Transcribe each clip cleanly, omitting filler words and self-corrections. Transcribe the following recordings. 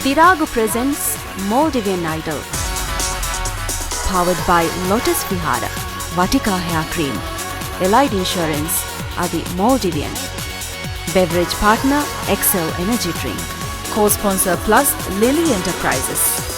Diragu presents Maldivian Idol. Powered by Lotus Vihara, Vatika Hair Cream, Elite Insurance, Adi Maldivian. Beverage partner, Excel Energy Drink. Co-sponsor plus Lily Enterprises.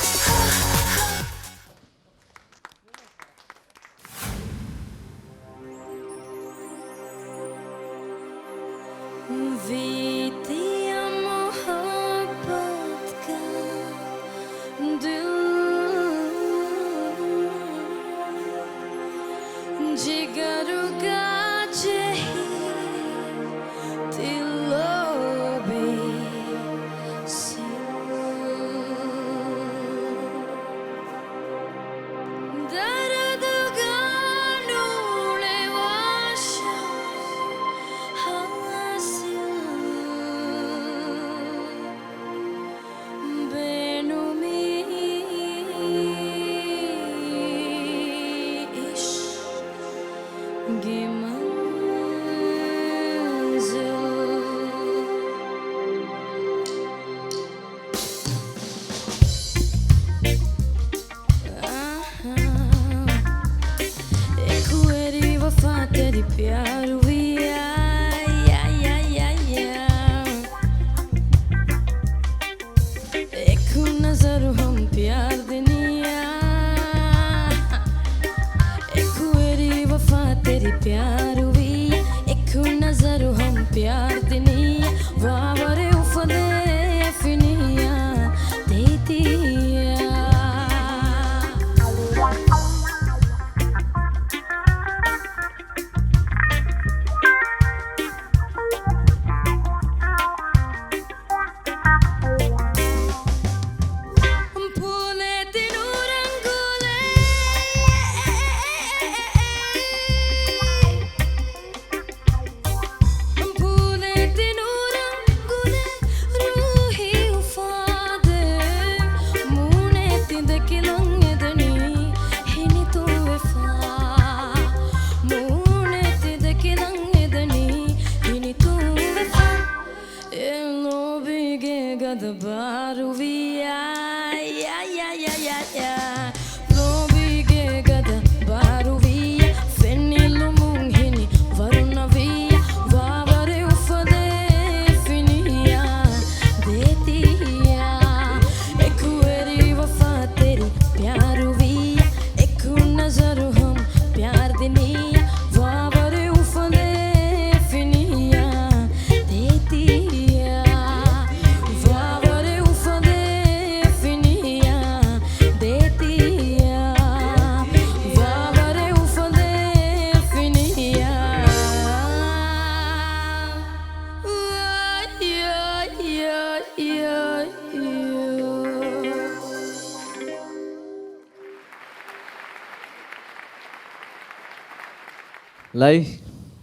Lai.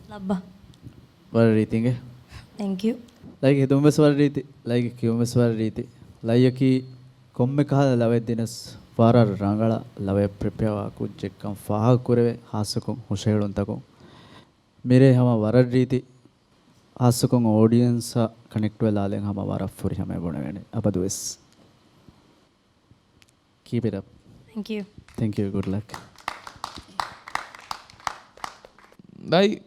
Labba. What are you thinking? Thank you. Like hidumbes what are you like kumbes what are you like ki komme kaha lave dinas varar rangala lave prepare ku jekkam faha kureve hasakon hoshelun takon mere hama varar riti hasakon audience connect wela alen hama vara furi hama bonavene apadu is keep it up. Thank you. Thank you. Good luck. Like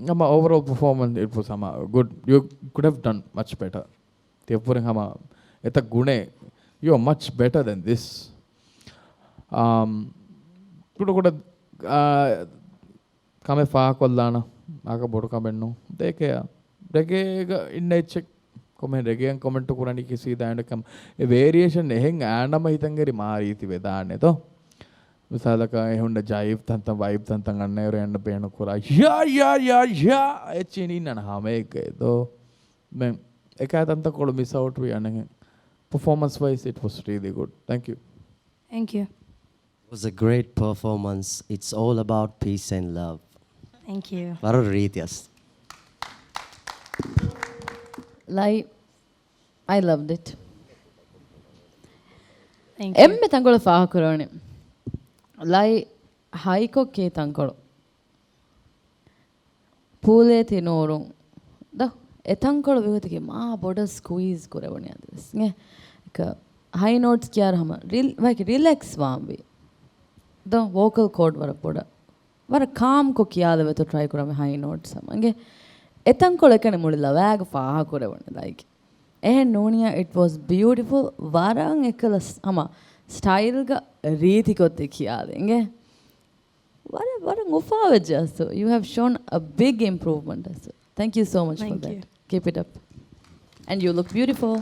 overall performance, it was good. You could have done much better. Therefore, eta gune, you are much better than this. Kuda kame fa kollana aga bodu kamennu deke inne check comment again comment kurani kisi daanda kam e variation ehen aanama hitangeri maariti vedane to misalaka ehunda jive tantam vibe tantam annayru enna peenu kura ya echini nana hameke do men ekaya tanta kolu miss out we anenge performance wise it was really good. Thank you. Thank you. It was a great performance. It's all about peace and love. Thank you. Varu Ritias. Like, I loved it. Thank you. Emme tangolo faha kurone. Like, haiko ke tangolo. Pule tinorum. Da etangolo vihutike ma boda squeeze kurevone adis. Nge ka high notes किया रहा like relax वाम भी the vocal cord वरा पोड़ा वरा calm को किया दे तो try करा में high notes समंगे එතන් කොල කන මුලිලා වෑග පාහ කරවන like නෝනියා it was beautiful වරන් එකලස් අම ස්ටයිල් ಗ ರೀತಿ ಕೊತ್ತೆ කියාදෙන්ගේ වරන් උපාවෙජ so you have shown a big improvement so thank you so much for Thank that you. keep it up and you look beautiful